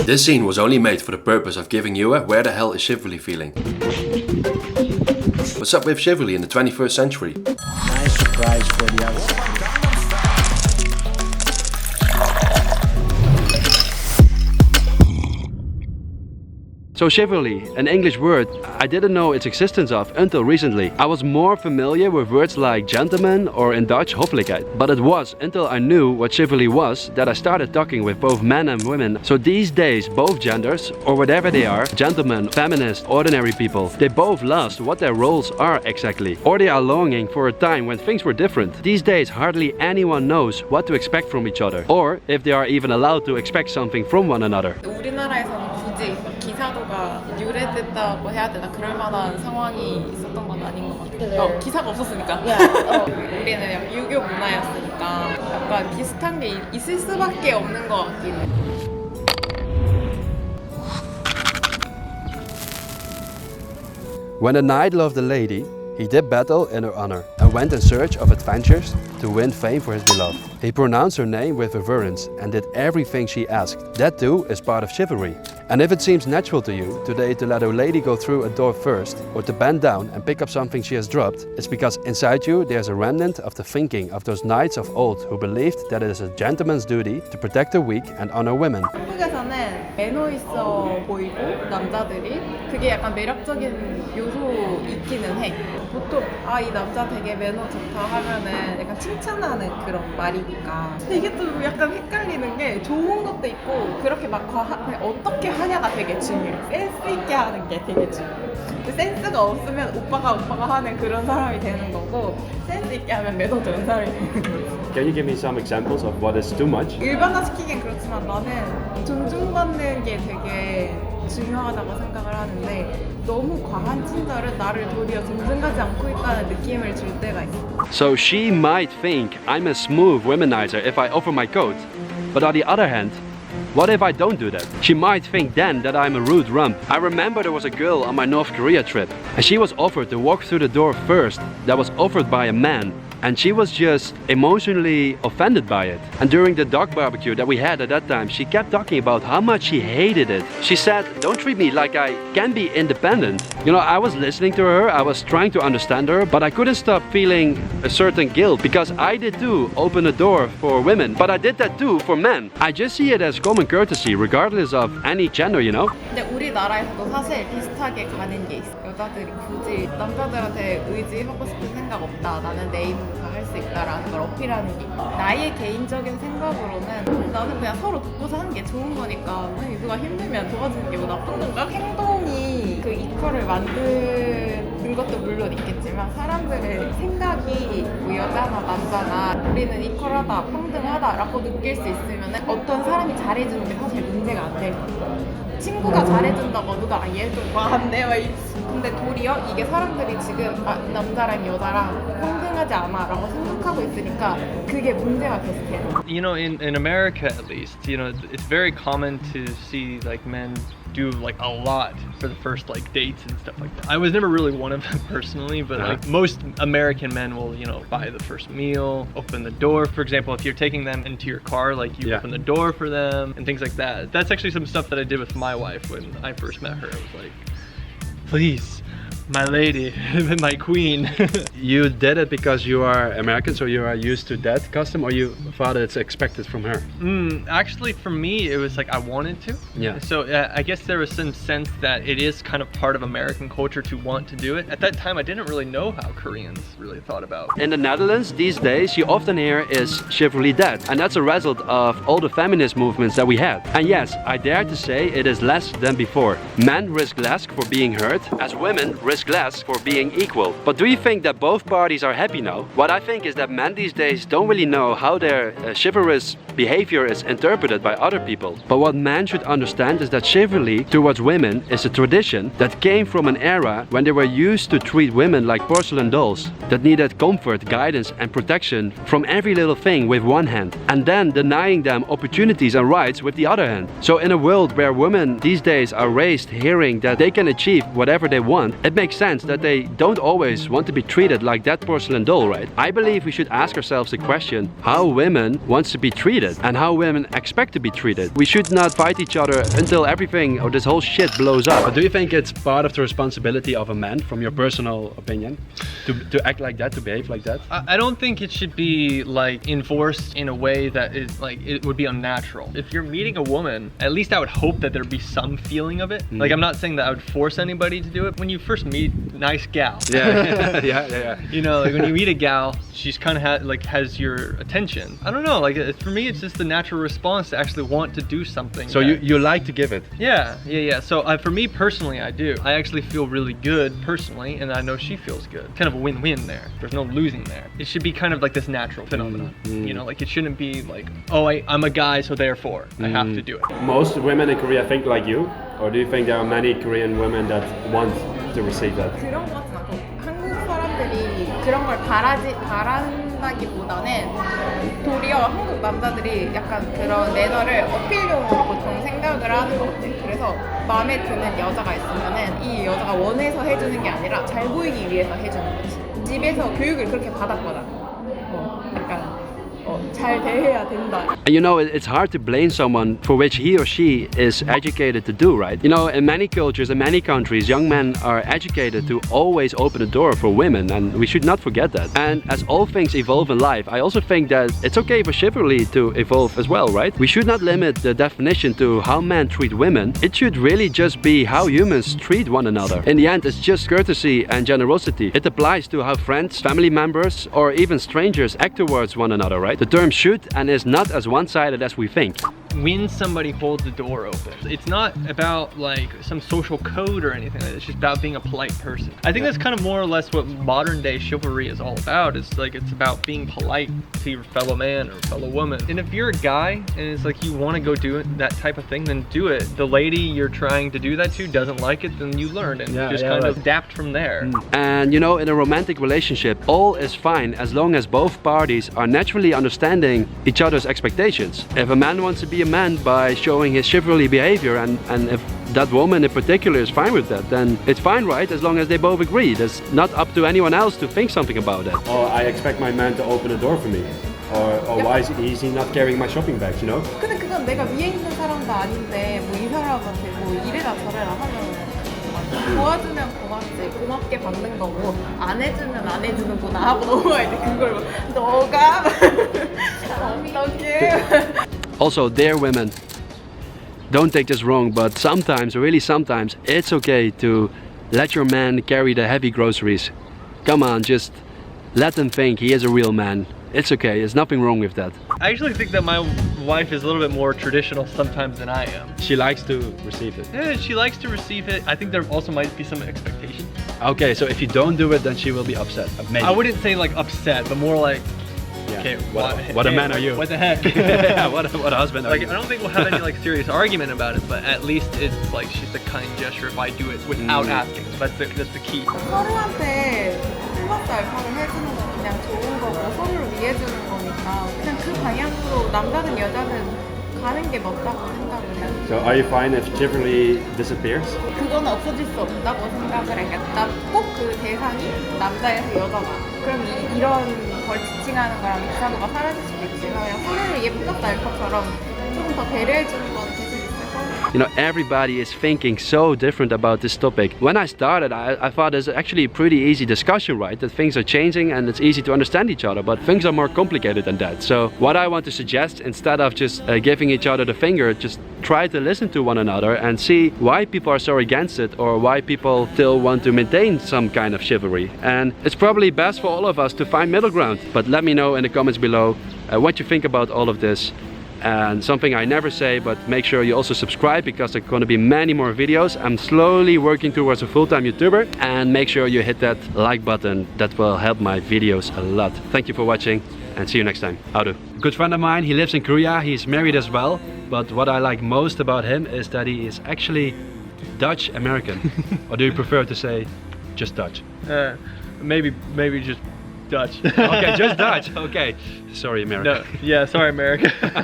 This scene was only made for the purpose of giving you a "where the hell is chivalry" feeling. What's up with chivalry in the 21st century? Nice surprise for the outside. So chivalry, an English word I didn't know its existence of until recently. I was more familiar with words like gentleman or in Dutch hoffelijkheid. But it was until I knew what chivalry was that I started talking with both men and women. So these days, both genders, or whatever they are, gentlemen, feminists, ordinary people, they both lost what their roles are exactly. Or they are longing for a time when things were different. These days, hardly anyone knows what to expect from each other. Or if they are even allowed to expect something from one another. 우리나라에서는 굳이 기사도가 유래됐다고 해야 되나 그럴 만한 상황이 있었던 건 아닌 것 같아요. 기사가 없었으니까. 우리는 약간 유교 문화였으니까 약간 비슷한 게 있을 수밖에 없는 것 같긴 해. When a knight loved a lady, he did battle in her honor and went in search of adventures to win fame for his beloved. He pronounced her name with reverence and did everything she asked. That too is part of chivalry. And if it seems natural to you today to let a lady go through a door first or to bend down and pick up something she has dropped, it's because inside you there's a remnant of the thinking of those knights of old who believed that it is a gentleman's duty to protect the weak and honor women. 한국에서는 매너 있어 보이고 남자들이 그게 약간 매력적인 요소 있기는 해. 보통 이 남자 되게 매너 좋다 하면은 약간 칭찬하는 그런 말이니까. 근데 이게 또 약간 헷갈리는 게 좋은 것도 있고 그렇게 막 어떻게 하냐가 되게 중요해. 센스 있게 하는 게 되게 중요해. 센스가 없으면 오빠가 하는 그런 사람이 되는 거고 센스 있게 하면 매너 좋은 사람이 되는 거지. Can you give me some examples of what is too much? 일반화시키긴 그렇지만 나는 존중받는 게 되게 중요하다고 생각을 하는데 너무 과한 친절은 나를 도리어 존중하지 않고 있다는 느낌을 줄 때가 있어. So she might think I'm a smooth womanizer if I offer my coat. But on the other hand, what if I don't do that? She might think then that I'm a rude rump. I remember there was a girl on my North Korea trip and she was offered to walk through the door first. That was offered by a man. And she was just emotionally offended by it. And during the dog barbecue that we had at that time, she kept talking about how much she hated it. She said, don't treat me like I can be independent. You know, I was listening to her, I was trying to understand her, but I couldn't stop feeling a certain guilt because I did too open a door for women, but I did that too for men. I just see it as common courtesy, regardless of any gender, you know? 근데 우리나라에서도 사실 비슷하게 가는 게 있어. 여자들이 굳이 남자들한테 의지하고 싶은 생각 없다. 나는 내 힘으로 다 할 수 있다라는 걸 어필하는 게 있고. 나의 개인적인 생각으로는 나는 그냥 서로 돕고서 하는 게 좋은 거니까 아니, 누가 힘들면 도와주는 게 뭐 나쁜 건가? 행동이 그 이퀄을 만드는 것도 물론 있겠지만 사람들의 생각이 뭐 여자나 남자나 우리는 이퀄하다, 평등하다라고 느낄 수 있으면 어떤 사람이 잘해주는 게 사실 문제가 안 될 거야. 친구가 잘해준다고 누가 얘 좀 과한데 근데 도리어 이게 사람들이 지금 남자랑 여자랑 평등하지 않아 라고 생각하고 있으니까 그게 문제가 계속해. You know, in America at least, you know, it's very common to see like men do like a lot for the first like dates and stuff like that. I was never really one of them personally, but like most American men will, you know, buy the first meal, open the door. For example, if you're taking them into your car, like you open the door for them and things like that. That's actually some stuff that I did with my wife when I first met her. I was like, please, my lady, my queen. You did it because you are American, so you are used to that custom, or you thought it's expected from her? Actually, for me, it was like I wanted to. Yeah. So I guess there was some sense that it is kind of part of American culture to want to do it. At that time, I didn't really know how Koreans really thought about it. In the Netherlands, these days, you often hear is chivalry dead. And that's a result of all the feminist movements that we had. And yes, I dare to say it is less than before. Men risk less for being hurt, as women risk less for being equal. But do you think that both parties are happy now? What I think is that men these days don't really know how their chivalrous behavior is interpreted by other people. But what men should understand is that chivalry towards women is a tradition that came from an era when they were used to treat women like porcelain dolls that needed comfort, guidance and protection from every little thing with one hand, and then denying them opportunities and rights with the other hand. So in a world where women these days are raised hearing that they can achieve whatever they want, it makes makes sense that they don't always want to be treated like that porcelain doll, right? I believe we should ask ourselves the question how women want to be treated and how women expect to be treated. We should not fight each other until everything or this whole shit blows up. But do you think it's part of the responsibility of a man, from your personal opinion, to act like that, to behave like that? I don't think it should be like enforced in a way that is like it would be unnatural. If you're meeting a woman, at least I would hope that there'd be some feeling of it. Like I'm not saying that I would force anybody to do it. When you first meet nice gal, Yeah. you know, like when you meet a gal, she's kind of has your attention. I don't know, like for me, it's just the natural response to actually want to do something. So you like to give it? Yeah. So for me personally, I do. I actually feel really good personally, and I know she feels good. Kind of a win-win there. There's no losing there. It should be kind of like this natural phenomenon. You know, like it shouldn't be like, oh, I'm a guy, so therefore I have to do it. Most women in Korea think like you, or do you think there are many Korean women that want to receive that? 그런 것 같진 않고 한국 사람들이 그런 걸 바란다기보다는 도리어 한국 남자들이 약간 그런 매너를 어필용으로 보통 생각을 하는 것 같아. 그래서 마음에 드는 여자가 있으면은 이 여자가 원해서 해주는 게 아니라 잘 보이기 위해서 해주는 거지. 집에서 교육을 그렇게 받았거나 약간 잘 대해야 된다. You know, it's hard to blame someone for which he or she is educated to do, right? You know, in many cultures, in many countries, young men are educated to always open the door for women, and we should not forget that. And as all things evolve in life, I also think that it's okay for chivalry to evolve as well, right? We should not limit the definition to how men treat women. It should really just be how humans treat one another. In the end, it's just courtesy and generosity. It applies to how friends, family members, or even strangers act towards one another, right? The term should and is not as one-sided as we think. When somebody holds the door open, it's not about like some social code or anything. It's just about being a polite person. I think that's kind of more or less what modern day chivalry is all about. It's like it's about being polite to your fellow man or fellow woman. And if you're a guy and it's like you want to go do that type of thing, then do it. The lady you're trying to do that to doesn't like it, then you learn and kind of adapt from there. And you know, in a romantic relationship, all is fine as long as both parties are naturally understanding each other's expectations. If a man wants to be a man by showing his chivalry behavior, and if that woman in particular is fine with that, then it's fine, right? As long as they both agree. It's not up to anyone else to think something about it. Or I expect my man to open the door for me. Or why is he not carrying my shopping bags, you know? 근데 그건 내가 위에 있는 사람도 아닌데 뭐 이 사람한테 뭐 이래라 저래라 하면 도와주면 고맙지, 고맙게 받는 거고 안 해주면 안 해주는구나 하고 넘어가야 돼. 그걸 뭐 너가 어떡해. Also, dear women, don't take this wrong, but sometimes, really sometimes, it's okay to let your man carry the heavy groceries. Come on, just let him think he is a real man. It's okay, there's nothing wrong with that. I actually think that my wife is a little bit more traditional sometimes than I am. She likes to receive it. Yeah, she likes to receive it. I think there also might be some expectation. Okay, so if you don't do it, then she will be upset. Maybe. I wouldn't say like upset, but more like, okay, what a man are you? What the heck? Yeah, what a husband are Like, you? I don't think we'll have any like serious argument about it, but at least it's like she's a kind gesture if I do it without asking. So that's the key. 서로한테 플러스 알파를 해주는 건 그냥 좋은 거고 서로를 위해 주는 거니까 그냥 그 방향으로 남자든 여자든 가는 게 맞다고 생각을 해요. So are you fine if chivalry disappears? 그건 없어질 수 없다고 생각을 해. 그러니까 꼭 그 대상이 남자에서 여자다. 그럼 이런 걸 지칭하는 거랑 이상도가 사라질 수도 있지만 그냥 서로를 얘 플러스 알파처럼 조금 더 배려해 주는 건 계속 있을 거예요. You know, everybody is thinking so different about this topic. When I started, I thought it's actually a pretty easy discussion, right? That things are changing and it's easy to understand each other, but things are more complicated than that. So what I want to suggest, instead of just giving each other the finger, just try to listen to one another and see why people are so against it or why people still want to maintain some kind of chivalry. And it's probably best for all of us to find middle ground. But let me know in the comments below what you think about all of this. And something I never say, but make sure you also subscribe because there are going to be many more videos. I'm slowly working towards a full-time YouTuber, and make sure you hit that like button. That will help my videos a lot. Thank you for watching and see you next time. Howdo. A good friend of mine, he lives in Korea, he's married as well, but what I like most about him is that he is actually Dutch American. Or do you prefer to say just Dutch? Maybe just Dutch. Okay, just Dutch. Okay. Sorry, America. No, yeah, sorry, America.